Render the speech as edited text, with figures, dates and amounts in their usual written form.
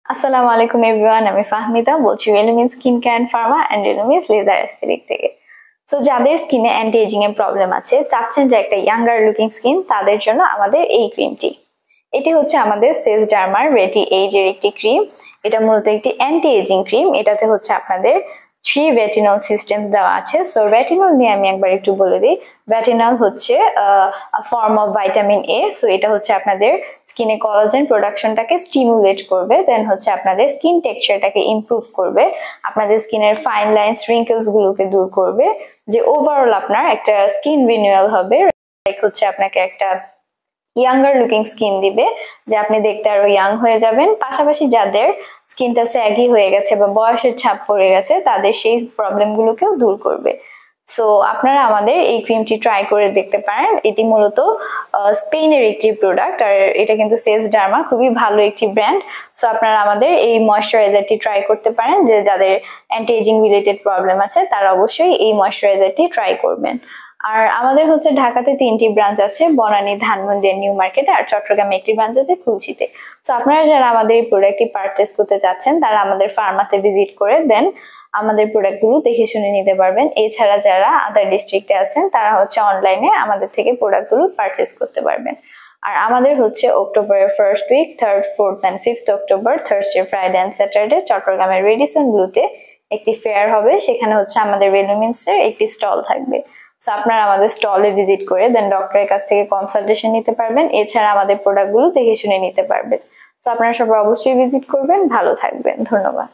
আসসালামু আলাইকুম এভরিওয়ান, আমি ফাহমিদা বলছি Relumin skin care and pharma and Relumin laser aesthetic থেকে। সো যাদের স্কিনে অ্যান্টি এজিং এর প্রবলেম আছে, চাচ্ছেন যে একটা ইয়াঙ্গার লুকিং স্কিন, তাদের জন্য আমাদের এই ক্রিমটি। এটি হচ্ছে আমাদের সেজডার্মার রেডি এজ এর একটি ক্রিম। এটা মূলত একটি অ্যান্টি এজিং ক্রিম। এটাতে হচ্ছে আপনাদের 3 রেটিনল সিস্টেমস দেওয়া আছে। সো রেটিনল নিয়ে আমি একবার একটু বলে দিই। রেটিনল হচ্ছে form of vitamin A. So এটা হচ্ছে আপনাদের স্কিনে কোলাজেন প্রোডাকশনটাকে স্টিমুলেট করবে, দেন হচ্ছে আপনাদের স্কিন টেক্সচারটাকে ইমপ্রুভ করবে, আপনাদের স্কিনের ফাইন লাইনস রিঙ্কেলস গুলোকে দূর করবে, যে ওভারঅল আপনার একটা স্কিন রিনিউয়াল হবে। লাইক হচ্ছে আপনাকে একটা ইয়াঙ্গার লুকিং স্কিন দিবে, যে আপনি দেখতে আরো ইয়াং হয়ে যাবেন। পাশাপাশি যাদের স্কিনটা স্যাগি হয়ে গেছে বা বয়সের ছাপ পড়ে গেছে, তাদের সেই প্রবলেমগুলোকেও দূর করবে। সো আপনারা আমাদের এই ক্রিমটি ট্রাই করে দেখতে পারেন। এটি মূলত স্পেনের একটি প্রোডাক্ট, আর এটা কিন্তু সেজডার্মা, খুবই ভালো একটি ব্র্যান্ড। সো আপনারা আমাদের এই ময়শ্চারাইজারটি ট্রাই করতে পারেন। যে যাদের অ্যান্টি এজিং রিলেটেড প্রবলেম আছে, তারা অবশ্যই এই ময়শ্চারাইজারটি ট্রাই করবেন। আর আমাদের হচ্ছে ঢাকাতে 3টি ব্রাঞ্চ আছে, বনানী, ধানমন্ডি, নিউ মার্কেটে, আর চট্টগ্রামে একটি ব্রাঞ্চ আছে খুলশীতে। সো আপনারা যারা আমাদের এই প্রোডাক্টটি পারচেজ করতে চাচ্ছেন, তারা আমাদের ফার্মাতে ভিজিট করে দেন আমাদের প্রোডাক্টগুলো দেখে শুনে নিতে পারবেন। এছাড়া যারা আদার ডিস্ট্রিক্টে আছেন, তারা হচ্ছে অনলাইনে আমাদের থেকে প্রোডাক্টগুলো পারচেজ করতে পারবেন। আর আমাদের হচ্ছে অক্টোবরের first week, 3rd, 4th and 5th October, Thursday, Friday and Saturday চট্টগ্রামের রেডিসন ব্লুতে একটি ফেয়ার হবে। সেখানে হচ্ছে আমাদের রেলুমিন্সের একটি স্টল থাকবে। সো আপনারা আমাদের স্টলে ভিজিট করে দেন ডক্টরের কাছ থেকে কনসালটেশন নিতে পারবেন। এছাড়া আমাদের প্রোডাক্টগুলো দেখে শুনে নিতে পারবেন। সো আপনারা সবাই অবশ্যই ভিজিট করবেন। ভালো থাকবেন। ধন্যবাদ।